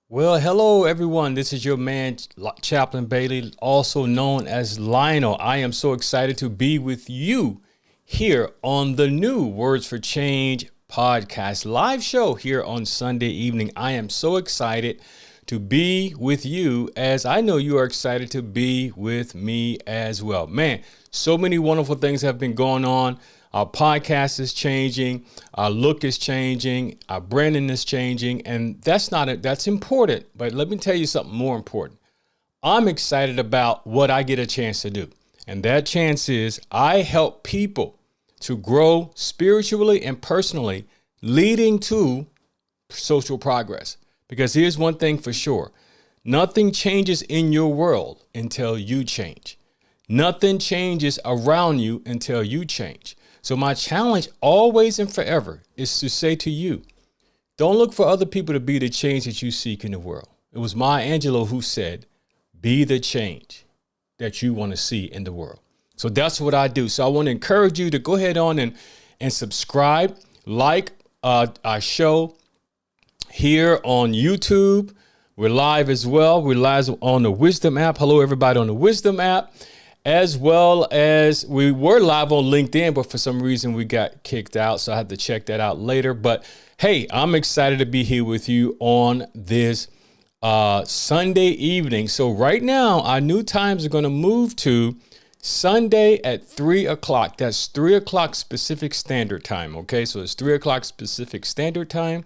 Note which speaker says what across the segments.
Speaker 1: Well, hello everyone. This is your man, Chaplain Bailey, also known as Lionel. I am so excited to be with you here on the new Words for Change podcast live show here on Sunday evening. I am so excited to be with you, as I know you are excited to be with me as well. Man, so many wonderful things have been going on. Our podcast is changing, our look is changing, our branding is changing, and that's important. But let me tell you something more important. I'm excited about what I get a chance to do. And that chance is I help people to grow spiritually and personally, leading to social progress. Because here's one thing for sure. Nothing changes in your world until you change. Nothing changes around you until you change. So my challenge always and forever is to say to you, don't look for other people to be the change that you seek in the world. It was Maya Angelou who said, be the change that you want to see in the world. So that's what I do. So I want to encourage you to go ahead on and subscribe, like our show here on YouTube. We're live as well. We're live on the Wisdom app. Hello, everybody on the Wisdom app. As well as we were live on LinkedIn, but for some reason we got kicked out. So I have to check that out later. But hey, I'm excited to be here with you on this Sunday evening. So right now, our new times are going to move to Sunday at 3 o'clock. That's 3 o'clock Pacific Standard Time. OK, so it's 3 o'clock Pacific Standard Time,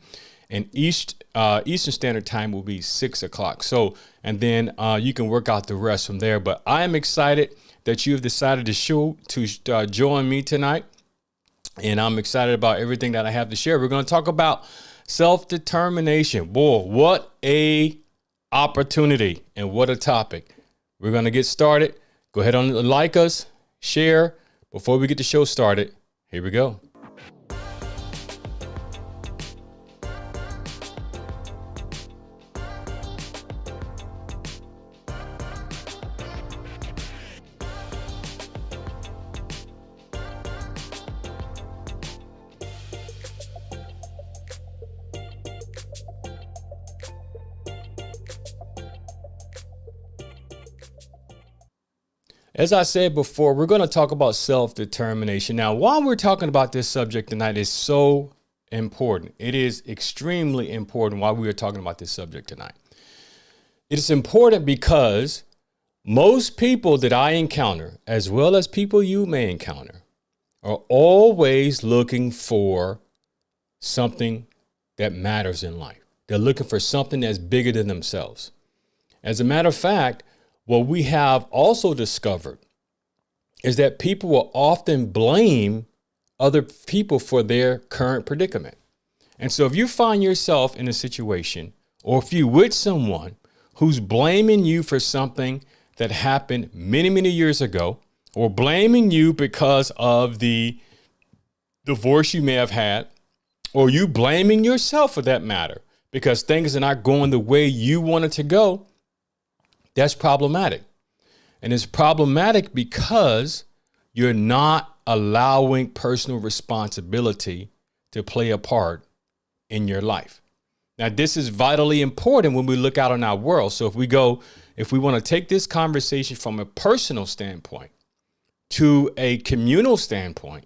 Speaker 1: and Eastern Standard Time will be 6 o'clock. So and then you can work out the rest from there. But I am excited that you have decided to join me tonight. And I'm excited about everything that I have to share. We're going to talk about self-determination. Boy, what a opportunity and what a topic. We're going to get started. Go ahead and like us, share. Before we get the show started, here we go. As I said before, we're going to talk about self-determination. Now, why we're talking about this subject tonight is so important. It is extremely important why we are talking about this subject tonight. It is important because Most people that I encounter, as well as people you may encounter, are always looking for something that matters in life. They're looking for something that's bigger than themselves. As a matter of fact, what we have also discovered is that people will often blame other people for their current predicament. And so if you find yourself in a situation, or if you're with someone who's blaming you for something that happened many, many years ago, or blaming you because of the divorce you may have had, or you blaming yourself for that matter, because things are not going the way you want it to go, that's problematic. And it's problematic because you're not allowing personal responsibility to play a part in your life. Now, this is vitally important when we look out on our world. So if we want to take this conversation from a personal standpoint to a communal standpoint,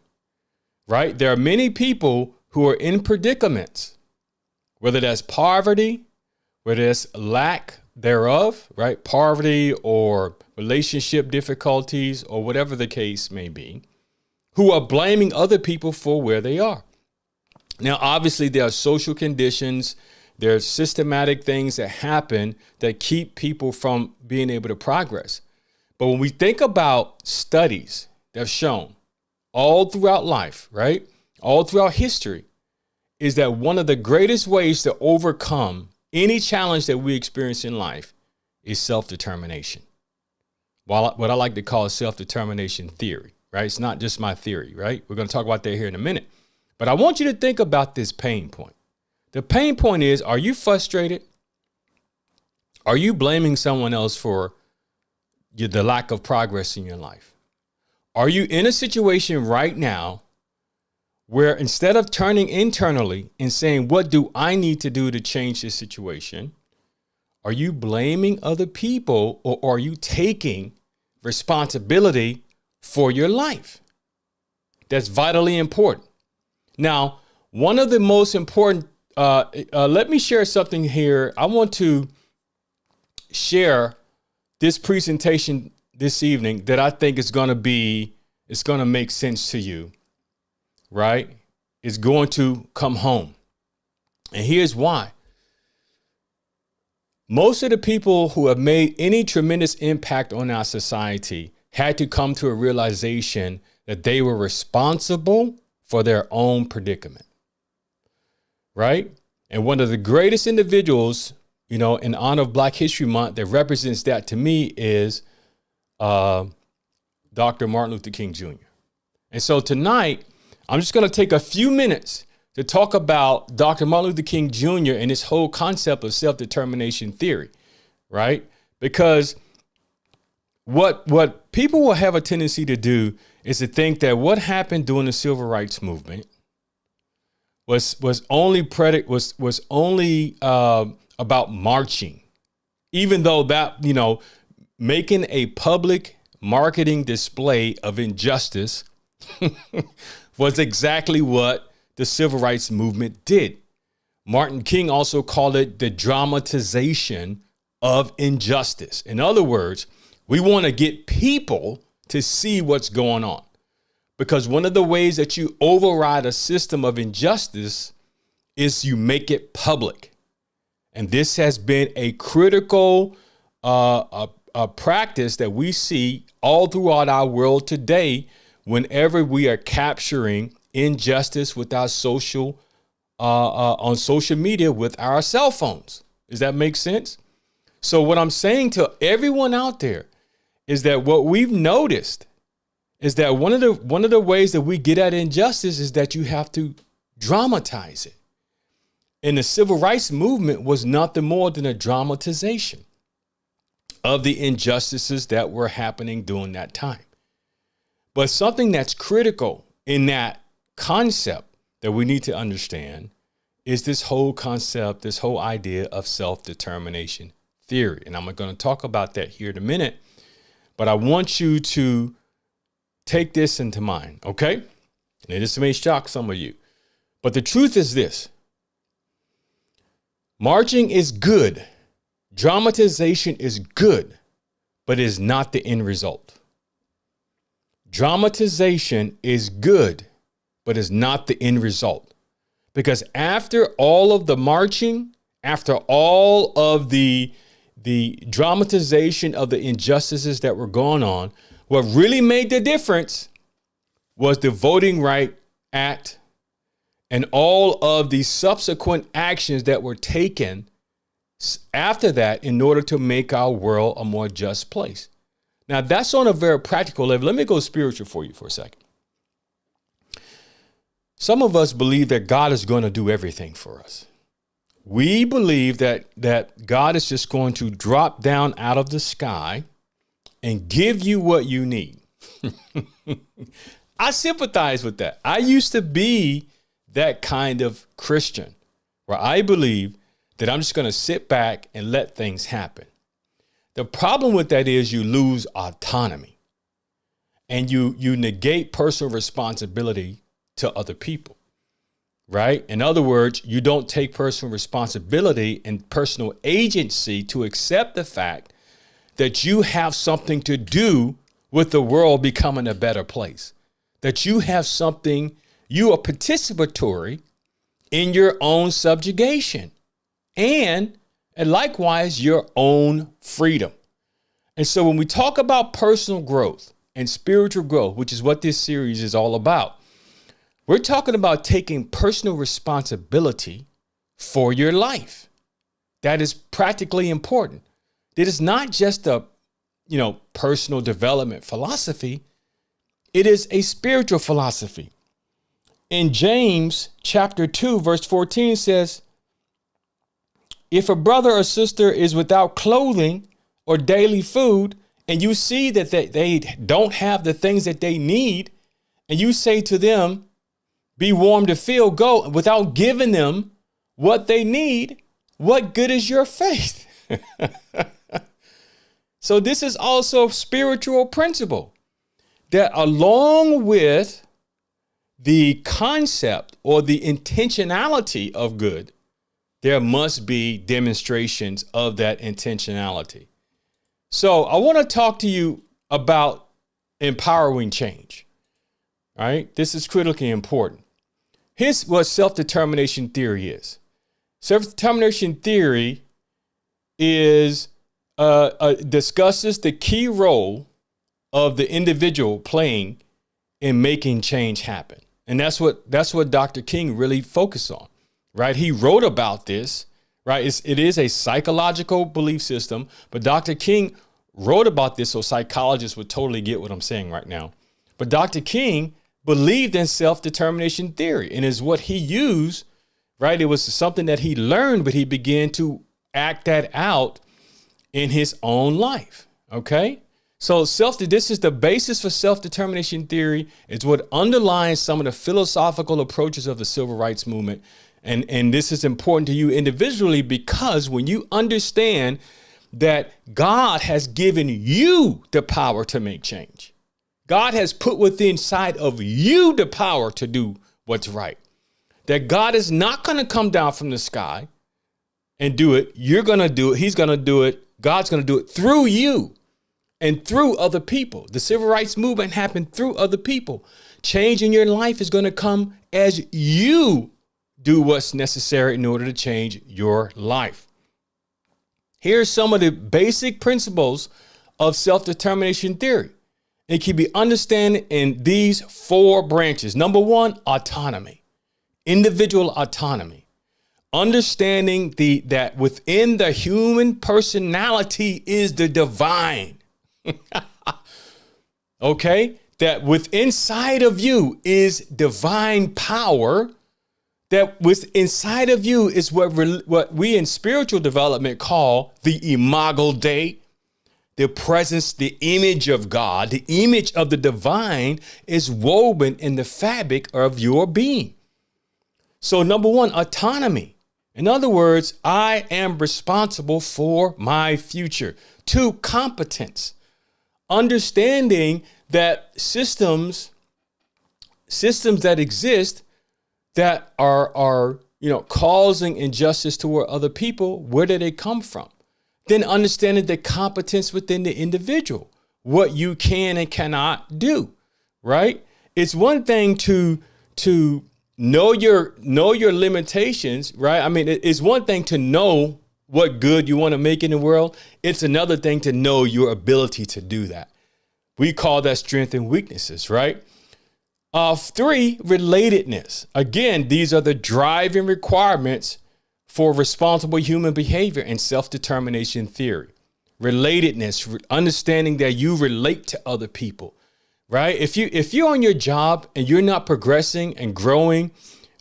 Speaker 1: right? There are many people who are in predicaments, whether that's poverty, whether that's lack thereof, right? Poverty or relationship difficulties or whatever the case may be, who are blaming other people for where they are. Now, obviously, there are social conditions. There are systematic things that happen that keep people from being able to progress. But when we think about studies that have shown all throughout life, right, all throughout history, is that one of the greatest ways to overcome any challenge that we experience in life is self-determination. What I like to call self-determination theory, right? It's not just my theory, right? We're going to talk about that here in a minute. But I want you to think about this pain point. The pain point is, are you frustrated? Are you blaming someone else for the lack of progress in your life? Are you in a situation right now where instead of turning internally and saying, what do I need to do to change this situation? Are you blaming other people, or are you taking responsibility for your life? That's vitally important. Now, one of the most important, let me share something here. I want to share this presentation this evening that I think it's going to make sense to you, right? It's going to come home. And here's why. Most of the people who have made any tremendous impact on our society had to come to a realization that they were responsible for their own predicament, right? And one of the greatest individuals, in honor of Black History Month, that represents that to me is Dr. Martin Luther King Jr. And so tonight, I'm just going to take a few minutes to talk about Dr. Martin Luther King Jr. and this whole concept of self-determination theory, right? Because what people will have a tendency to do is to think that what happened during the civil rights movement was only about marching, even though that, making a public marketing display of injustice was exactly what the civil rights movement did. Martin King also called it the dramatization of injustice. In other words, we want to get people to see what's going on, because one of the ways that you override a system of injustice is you make it public. And this has been a critical practice that we see all throughout our world today whenever we are capturing injustice with our on social media with our cell phones. Does that make sense? So what I'm saying to everyone out there is that what we've noticed is that one of the ways that we get at injustice is that you have to dramatize it. And the civil rights movement was nothing more than a dramatization of the injustices that were happening during that time. But something that's critical in that concept that we need to understand is this whole concept, this whole idea of self-determination theory. And I'm going to talk about that here in a minute, but I want you to take this into mind, okay? And this may shock some of you, but the truth is this: marching is good. Dramatization is good, but is not the end result. Dramatization is good, but is not the end result. Because after all of the marching, after all of the dramatization of the injustices that were going on, what really made the difference was the Voting Rights Act and all of the subsequent actions that were taken after that in order to make our world a more just place. Now, that's on a very practical level. Let me go spiritual for you for a second. Some of us believe that God is going to do everything for us. We believe that God is just going to drop down out of the sky and give you what you need. I sympathize with that. I used to be that kind of Christian where I believe that I'm just going to sit back and let things happen. The problem with that is you lose autonomy and you negate personal responsibility to other people, right? In other words, you don't take personal responsibility and personal agency to accept the fact that you have something to do with the world becoming a better place, that you have something, you are participatory in your own subjugation and likewise your own freedom. And so when we talk about personal growth and spiritual growth, which is what this series is all about, we're talking about taking personal responsibility for your life. That is practically important. It is not just a, personal development philosophy. It is a spiritual philosophy. In James chapter 2, verse 14 says, if a brother or sister is without clothing or daily food, and you see that they don't have the things that they need, and you say to them, be warm to feel, go, without giving them what they need, what good is your faith? So this is also a spiritual principle that along with the concept or the intentionality of good, there must be demonstrations of that intentionality. So I want to talk to you about empowering change. All right. This is critically important. Here's what self-determination theory is. Self-determination theory discusses the key role of the individual playing in making change happen. And that's what Dr. King really focused on, right? He wrote about this, right? It is a psychological belief system, but Dr. King wrote about this so psychologists would totally get what I'm saying right now. But Dr. King believed in self-determination theory and is what he used, right? It was something that he learned, but he began to act that out in his own life. Okay. So this is the basis for self-determination theory. It's what underlies some of the philosophical approaches of the civil rights movement. And this is important to you individually because when you understand that God has given you the power to make change, God has put within inside of you the power to do what's right, that God is not going to come down from the sky and do it. You're going to do it. He's going to do it. God's going to do it through you and through other people. The civil rights movement happened through other people. Change in your life is going to come as you do what's necessary in order to change your life. Here's some of the basic principles of self-determination theory. It can be understood in these 4 branches. Number 1, autonomy, individual autonomy. Understanding that within the human personality is the divine. Okay, that inside of you is divine power. That inside of you is what we in spiritual development call the imago Dei, the presence, the image of God, the image of the divine is woven in the fabric of your being. So number 1, autonomy. In other words, I am responsible for my future. 2, competence. Understanding that systems that exist that are causing injustice toward other people, where do they come from? Then understanding the competence within the individual, what you can and cannot do, right? It's one thing to know your limitations, right? I mean, it's one thing to know what good you want to make in the world. It's another thing to know your ability to do that. We call that strengths and weaknesses, right? 3, relatedness. Again, these are the driving requirements for responsible human behavior and self-determination theory. Relatedness, understanding that you relate to other people, right? If you're on your job and you're not progressing and growing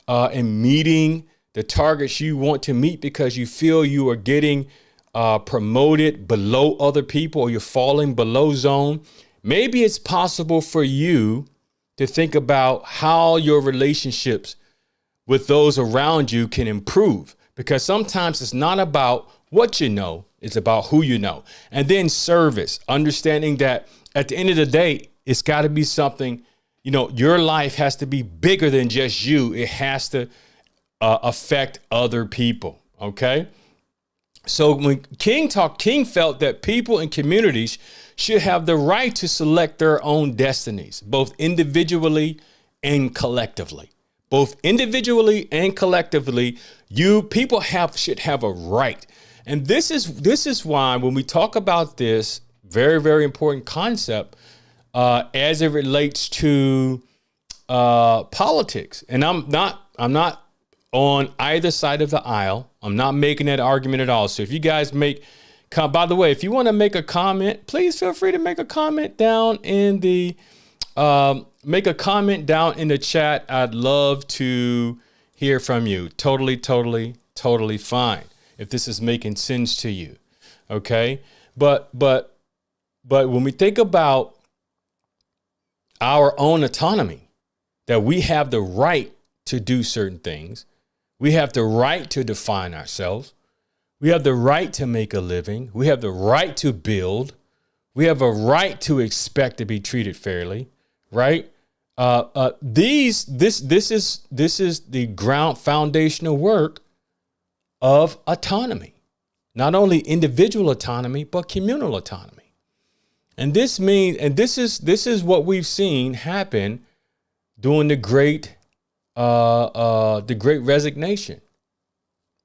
Speaker 1: and meeting the targets you want to meet because you feel you are getting promoted below other people or you're falling below zone, maybe it's possible for you to think about how your relationships with those around you can improve. Because sometimes it's not about what you know, it's about who you know. And then service, understanding that at the end of the day, it's got to be something, your life has to be bigger than just you. It has to affect other people. Okay. So when King felt that people and communities should have the right to select their own destinies, both individually and collectively. Both individually and collectively, people should have a right. And this is why when we talk about this very, very important concept as it relates to politics, and I'm not on either side of the aisle. I'm not making that argument at all. So if you guys by the way, if you want to make a comment, please feel free to make a comment down in the chat. I'd love to hear from you. Totally fine. If this is making sense to you. Okay. But when we think about our own autonomy, that we have the right to do certain things, we have the right to define ourselves, we have the right to make a living, we have the right to build, we have a right to expect to be treated fairly, right? This is the foundational work of autonomy, not only individual autonomy, but communal autonomy. And this is what we've seen happen during the great resignation,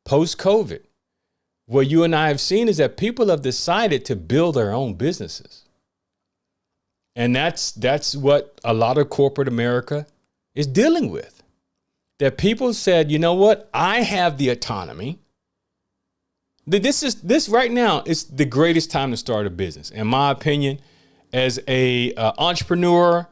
Speaker 1: post-COVID. What you and I have seen is that people have decided to build their own businesses. And that's what a lot of corporate America is dealing with. That people said, you know what? I have the autonomy. This right now is the greatest time to start a business, in my opinion, as a entrepreneur,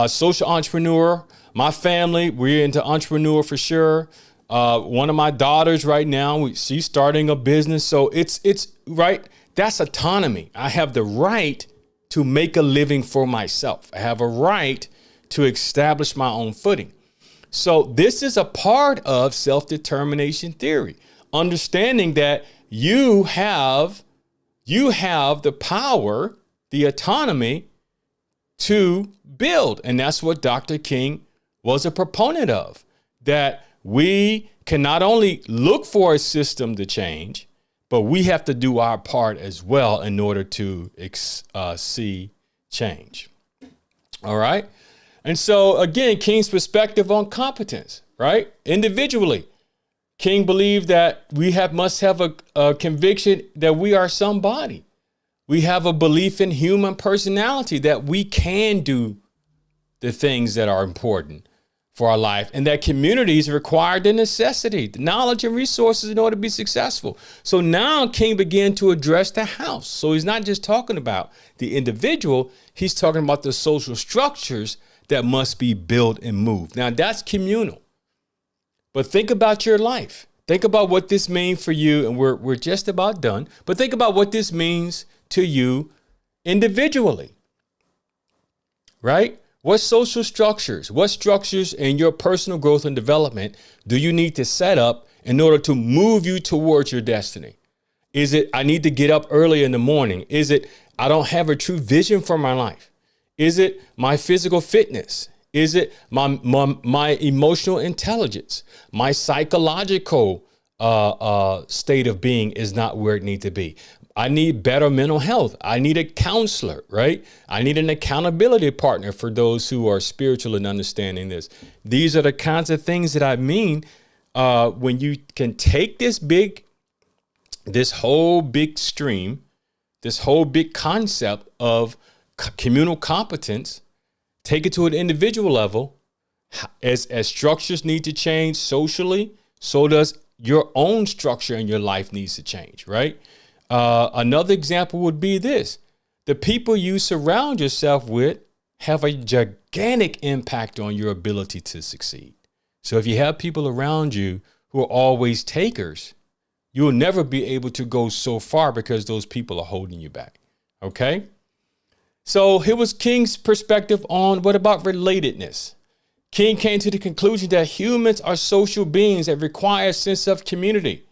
Speaker 1: social entrepreneur. My family, we're into entrepreneur for sure. One of my daughters right now, she's starting a business. So it's right. That's autonomy. I have the right to make a living for myself. I have a right to establish my own footing. So this is a part of self-determination theory, understanding that you have the power, the autonomy to build. And that's what Dr. King was a proponent of, that we can not only look for a system to change, but we have to do our part as well in order to see change. All right. And so, again, King's perspective on competence, right? Individually, King believed that we must have a conviction that we are somebody. We have a belief in human personality, that we can do the things that are important for our life, and that communities require the necessity, the knowledge and resources in order to be successful. So now King began to address the house. So he's not just talking about the individual, he's talking about the social structures that must be built and moved. Now that's communal. But think about your life. Think about what this means for you, and we're just about done. But think about what this means to you individually, right? What social structures, what structures in your personal growth and development do you need to set up in order to move you towards your destiny? Is it, I need to get up early in the morning? Is it, I don't have a true vision for my life? Is it my physical fitness? Is it my emotional intelligence? My psychological state of being is not where it needs to be. I need better mental health. I need a counselor, right? I need an accountability partner for those who are spiritual and understanding this. These are the kinds of things that I mean when you can take this whole big stream, this whole big concept of communal competence, take it to an individual level. As structures need to change socially, so does your own structure in your life needs to change, right? Another example would be this. The people you surround yourself with have a gigantic impact on your ability to succeed. So if you have people around you who are always takers, you'll never be able to go so far because those people are holding you back. Okay? So here was King's perspective on what about relatedness. King came to the conclusion that humans are social beings that require a sense of community.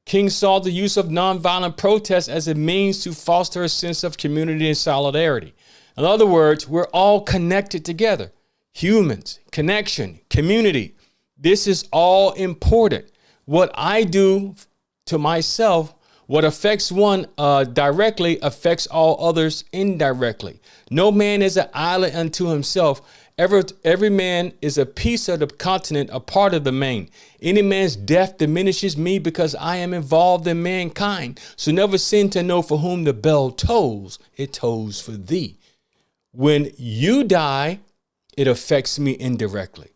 Speaker 1: King saw the use of nonviolent protest as a means to foster a sense of community and solidarity. In other words, we're all connected together. Humans, connection, community. This is all important. What I do to myself, what affects one directly affects all others indirectly. No man is an island unto himself. Every man is a piece of the continent, a part of the main. Any man's death diminishes me because I am involved in mankind. So never sin to know for whom the bell tolls. It tolls for thee. When you die, it affects me indirectly.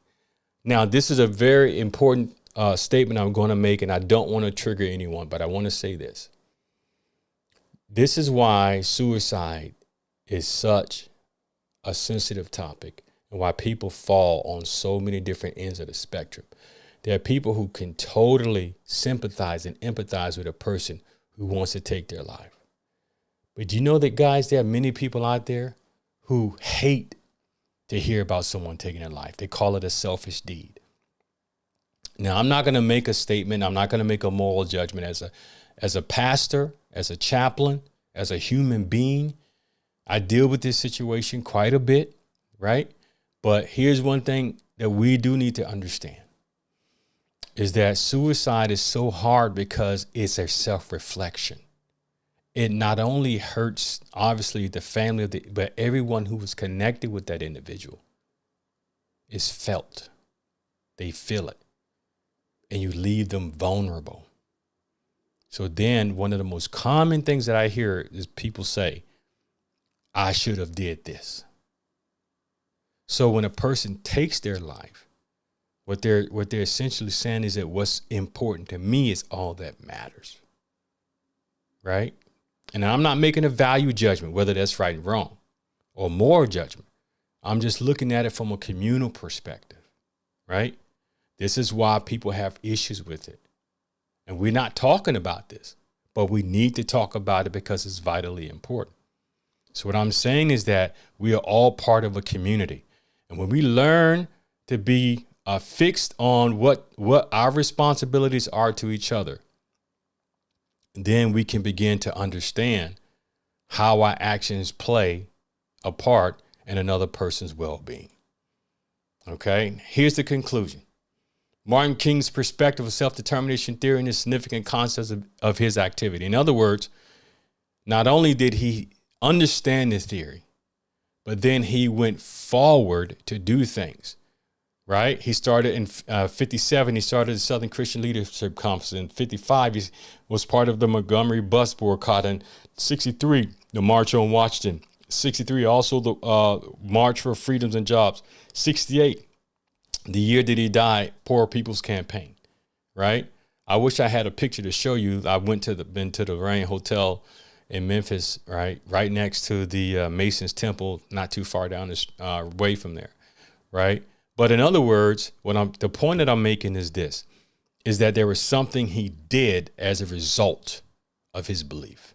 Speaker 1: Now, this is a very important statement I'm going to make, and I don't want to trigger anyone, but I want to say this. This is why suicide is such a sensitive topic, and why people fall on so many different ends of the spectrum. There are people who can totally sympathize and empathize with a person who wants to take their life. But do you know that, guys, there are many people out there who hate to hear about someone taking their life. They call it a selfish deed. Now, I'm not going to make a statement. I'm not going to make a moral judgment as a pastor, as a chaplain, as a human being. I deal with this situation quite a bit, right? But here's one thing that we do need to understand is that suicide is so hard because it's a self-reflection. It not only hurts, obviously, the family, but everyone who was connected with that individual is felt. They feel it. And you leave them vulnerable. So then one of the most common things that I hear is people say, I should have did this. So when a person takes their life, what they're essentially saying is that what's important to me is all that matters. Right? And I'm not making a value judgment, whether that's right and wrong, or moral judgment. I'm just looking at it from a communal perspective. Right? This is why people have issues with it. And we're not talking about this, but we need to talk about it because it's vitally important. So what I'm saying is that we are all part of a community. And when we learn to be fixed on what our responsibilities are to each other, then we can begin to understand how our actions play a part in another person's well-being. Okay, here's the conclusion. Martin King's perspective of self-determination theory and the significant concepts of his activity. In other words, not only did he understand the theory, but then he went forward to do things, right? He started in 57. He started the Southern Christian Leadership Conference. In 55, he was part of the Montgomery bus boycott. In 63, the March on Washington. 63, also the March for Freedoms and Jobs. 68, the year that he died, Poor People's Campaign, right? I wish I had a picture to show you. I been to the Rain Hotel in Memphis, right next to the Mason's Temple, not too far down this way from there, right? But in other words, the point that I'm making is this, is that there was something he did as a result of his belief.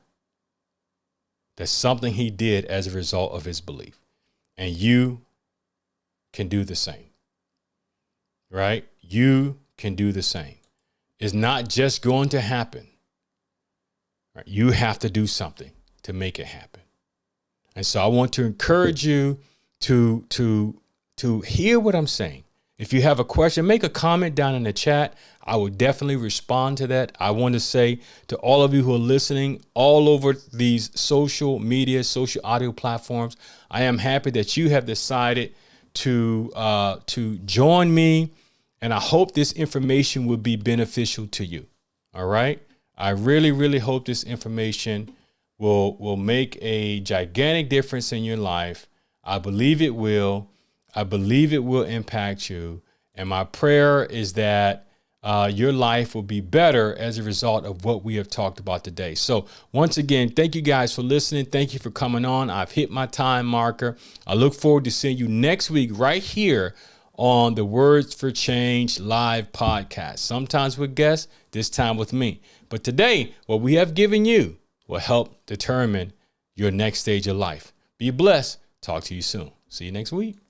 Speaker 1: There's something he did as a result of his belief, and you can do the same, right? You can do the same. It's not just going to happen. Right? You have to do something to make it happen. And so I want to encourage you to hear what I'm saying. If you have a question, make a comment down in the chat. I will definitely respond to that. I want to say to all of you who are listening all over these social media, social audio platforms, I am happy that you have decided to join me, and I hope this information will be beneficial to you. All right. I really, really hope this information will make a gigantic difference in your life. I believe it will. I believe it will impact you. And my prayer is that your life will be better as a result of what we have talked about today. So once again, thank you guys for listening. Thank you for coming on. I've hit my time marker. I look forward to seeing you next week right here on the Words for Change live podcast. Sometimes with guests, this time with me. But today, what we have given you will help determine your next stage of life. Be blessed. Talk to you soon. See you next week.